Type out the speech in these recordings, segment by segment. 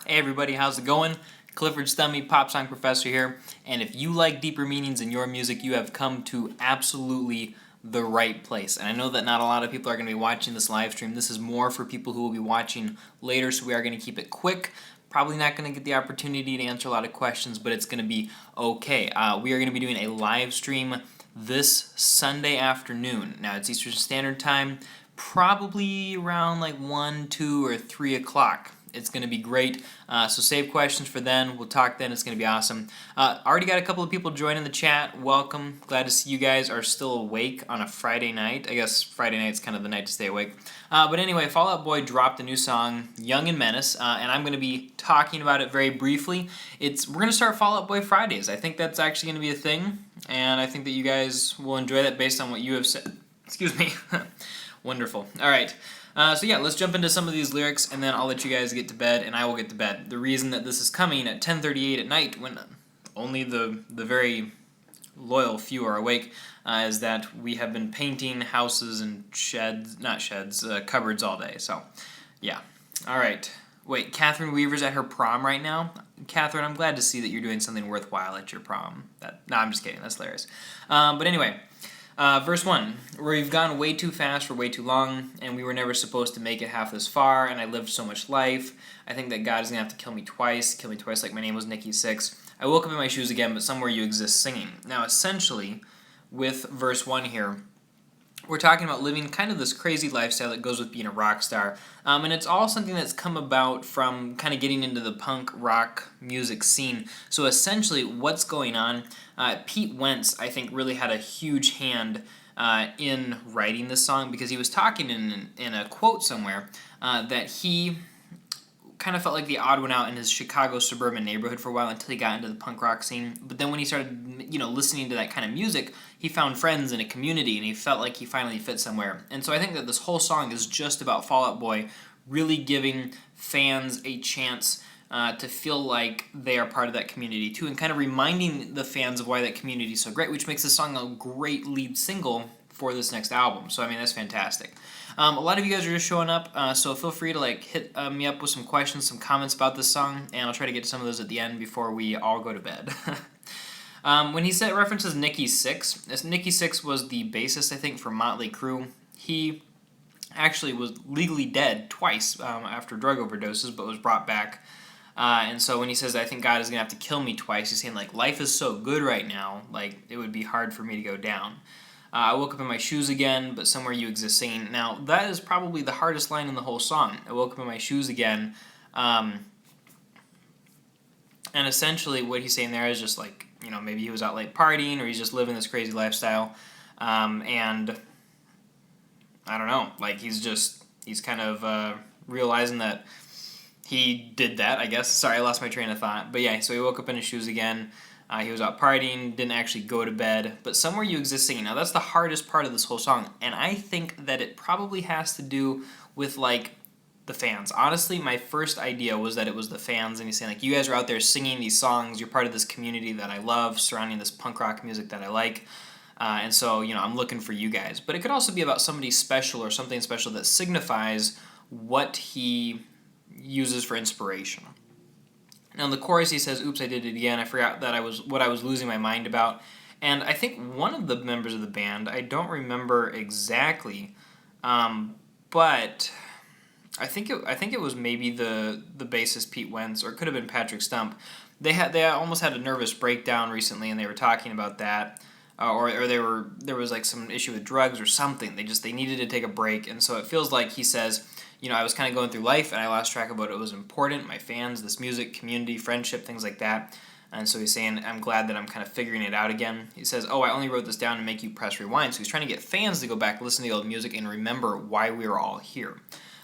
Hey everybody, how's it going? Clifford Stummy, Pop Song Professor here, and if you like deeper meanings in your music, you have come to absolutely the right place. And I know that not a lot of people are going to be watching this live stream. This is more for people who will be watching later, so we are going to keep it quick. Probably not going to get the opportunity to answer a lot of questions, but it's going to be okay. We are going to be doing a live stream this Sunday afternoon. Now, it's Eastern Standard Time, probably around like 1, 2, or 3 o'clock. It's going to be great. So save questions for then. We'll talk then. It's going to be awesome. Already got a couple of people joining the chat. Welcome. Glad to see you guys are still awake on a Friday night. I guess Friday night's kind of the night to stay awake. But anyway, Fall Out Boy dropped a new song, Young and Menace, and I'm going to be talking about it very briefly. We're going to start Fall Out Boy Fridays. I think that's actually going to be a thing, and I think that you guys will enjoy that based on what you have said. Excuse me. Wonderful. All right. So yeah, let's jump into some of these lyrics, and then I'll let you guys get to bed, and I will get to bed. The reason that this is coming at 10:38 at night, when only the very loyal few are awake, is that we have been painting houses and cupboards all day. So, yeah. All right. Wait, Catherine Weaver's at her prom right now? Catherine, I'm glad to see that you're doing something worthwhile at your prom. No, I'm just kidding. That's hilarious. But anyway... verse 1, we've gone way too fast for way too long, and we were never supposed to make it half this far, and I lived so much life. I think that God is going to have to kill me twice like my name was Nikki 6. I woke up in my shoes again, but somewhere you exist singing. Now, essentially, with verse 1 here, we're talking about living kind of this crazy lifestyle that goes with being a rock star. And it's all something that's come about from kind of getting into the punk rock music scene. So essentially, what's going on, Pete Wentz, I think, really had a huge hand in writing this song, because he was talking in a quote somewhere that he kind of felt like the odd one out in his Chicago suburban neighborhood for a while until he got into the punk rock scene. But then when he started, listening to that kind of music, he found friends in a community, and he felt like he finally fit somewhere. And so I think that this whole song is just about Fall Out Boy really giving fans a chance to feel like they are part of that community too, and kind of reminding the fans of why that community is so great, which makes this song a great lead single for this next album. So I mean, that's fantastic. A lot of you guys are just showing up, so feel free to hit me up with some questions, some comments about this song, and I'll try to get to some of those at the end before we all go to bed. When he said references Nikki 6, Nikki 6 was the bassist, I think, for Motley Crue. He actually was legally dead twice after drug overdoses, but was brought back. And so when he says, I think God is going to have to kill me twice, he's saying, life is so good right now, it would be hard for me to go down. I woke up in my shoes again, but somewhere you exist singing. Now, that is probably the hardest line in the whole song. I woke up in my shoes again. And essentially what he's saying there is just maybe he was out late partying, or he's just living this crazy lifestyle. And I don't know, he's kind of realizing that he did that, I guess. Sorry, I lost my train of thought. But yeah, so he woke up in his shoes again. He was out partying, didn't actually go to bed, but somewhere you exist singing. Now, that's the hardest part of this whole song, and I think that it probably has to do with, the fans. Honestly, my first idea was that it was the fans, and he's saying, you guys are out there singing these songs, you're part of this community that I love, surrounding this punk rock music that I like, and so, I'm looking for you guys. But it could also be about somebody special or something special that signifies what he uses for inspiration. Now in the chorus he says, oops, I did it again, I forgot that what I was losing my mind about. And I think one of the members of the band, I don't remember exactly, but I think it was maybe the bassist Pete Wentz, or it could have been Patrick Stump. They almost had a nervous breakdown recently, and they were talking about that, or there was some issue with drugs or something. They needed to take a break, and so it feels like he says, I was kind of going through life, and I lost track of what was important, my fans, this music, community, friendship, things like that. And so he's saying, I'm glad that I'm kind of figuring it out again. He says, I only wrote this down to make you press rewind. So he's trying to get fans to go back, listen to the old music, and remember why we were all here.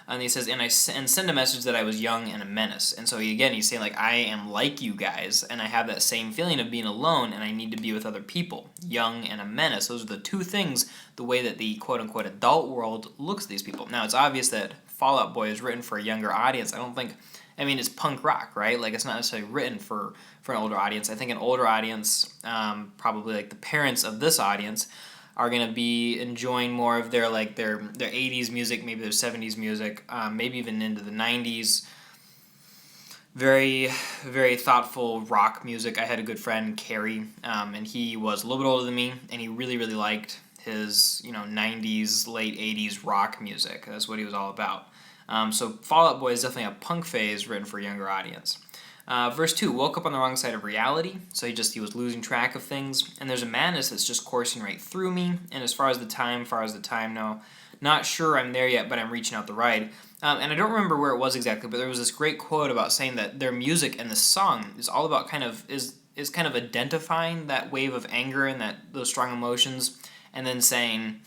And he says, and send a message that I was young and a menace. And so he's saying, I am like you guys, and I have that same feeling of being alone, and I need to be with other people. Young and a menace. Those are the two things, the way that the quote-unquote adult world looks at these people. Now, it's obvious that Fall Out Boy is written for a younger audience. It's punk rock, right? It's not necessarily written for an older audience. I think an older audience, probably the parents of this audience, are going to be enjoying more of their 80s music, maybe their 70s music, maybe even into the 90s. very, very thoughtful rock music. I had a good friend, Carrie, and he was a little bit older than me, and he really, really liked his, 90s, late 80s rock music. That's what he was all about. So Fall Out Boy is definitely a punk phase written for a younger audience. Verse 2, woke up on the wrong side of reality, so he was losing track of things, and there's a madness that's just coursing right through me, and as far as the time, no, not sure I'm there yet, but I'm reaching out the ride. And I don't remember where it was exactly, but there was this great quote about saying that their music and the song is all about is kind of identifying that wave of anger and those strong emotions, and then saying,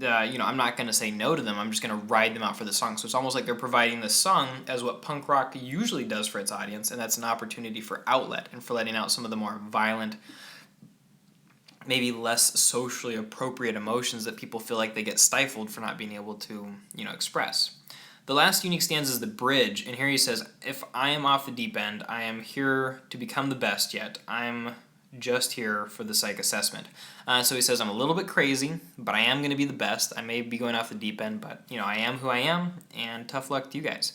I'm not going to say no to them. I'm just going to ride them out for the song. So it's almost like they're providing the song as what punk rock usually does for its audience, and that's an opportunity for outlet and for letting out some of the more violent, maybe less socially appropriate emotions that people feel like they get stifled for not being able to, express. The last unique stanza is the bridge, and here he says, if I am off the deep end, I am here to become the best yet. I'm just here for the psych assessment. So he says, I'm a little bit crazy, but I am going to be the best. I may be going off the deep end, but, I am who I am, and tough luck to you guys.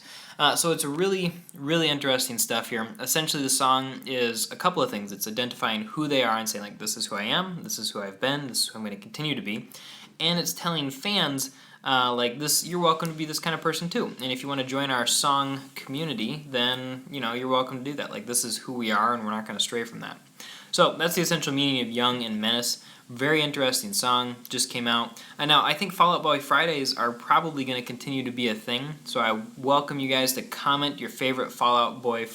So it's a really, really interesting stuff here. Essentially, the song is a couple of things. It's identifying who they are and saying, like, this is who I am, this is who I've been, this is who I'm going to continue to be. And it's telling fans, you're welcome to be this kind of person too. And if you want to join our song community, then, you're welcome to do that. Like, this is who we are, and we're not going to stray from that. So that's the essential meaning of Young and Menace. Very interesting song, just came out. And now I think Fall Out Boy Fridays are probably going to continue to be a thing. So I welcome you guys to comment your favorite Fall Out Boy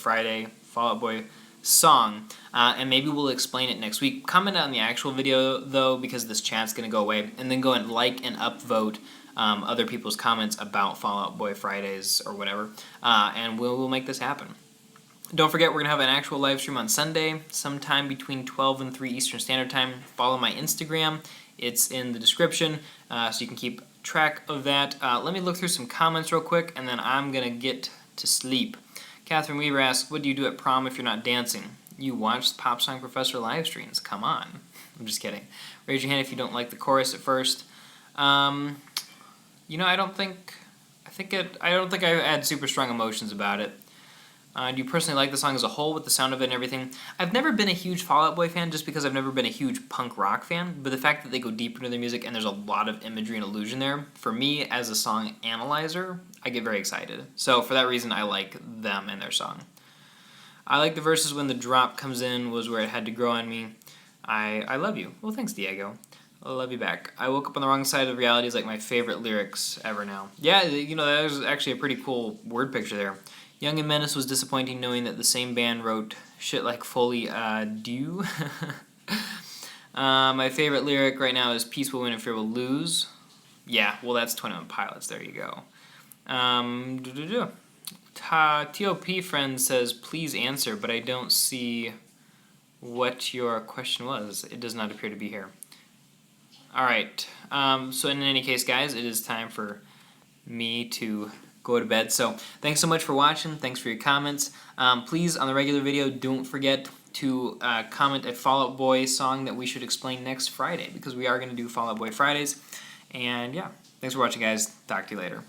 song, and maybe we'll explain it next week. Comment on the actual video though, because this chat's going to go away, and then go and like and upvote other people's comments about Fall Out Boy Fridays or whatever, and we'll make this happen. Don't forget, we're going to have an actual live stream on Sunday, sometime between 12 and 3 Eastern Standard Time. Follow my Instagram. It's in the description, so you can keep track of that. Let me look through some comments real quick, and then I'm going to get to sleep. Catherine Weaver asks, what do you do at prom if you're not dancing? You watch Pop Song Professor live streams. Come on. I'm just kidding. Raise your hand if you don't like the chorus at first. I don't think I had super strong emotions about it. Do you personally like the song as a whole with the sound of it and everything? I've never been a huge Fall Out Boy fan just because I've never been a huge punk rock fan, but the fact that they go deeper into their music and there's a lot of imagery and illusion there, for me as a song analyzer, I get very excited. So for that reason, I like them and their song. I like the verses when the drop comes in was where it had to grow on me. I love you. Well, thanks, Diego. I love you back. I woke up on the wrong side of reality is like my favorite lyrics ever now. Yeah, that was actually a pretty cool word picture there. Young and Menace was disappointing knowing that the same band wrote shit like Foley Do. My favorite lyric right now is Peace will win and fear will lose. Yeah, well that's 21 Pilots, there you go. TOP friend says, please answer, but I don't see what your question was. It does not appear to be here. Alright, so in any case guys, it is time for me to go to bed. So thanks so much for watching. Thanks for your comments. Please, on the regular video, don't forget to comment a Fall Out Boy song that we should explain next Friday, because we are going to do Fall Out Boy Fridays. And yeah, thanks for watching, guys. Talk to you later.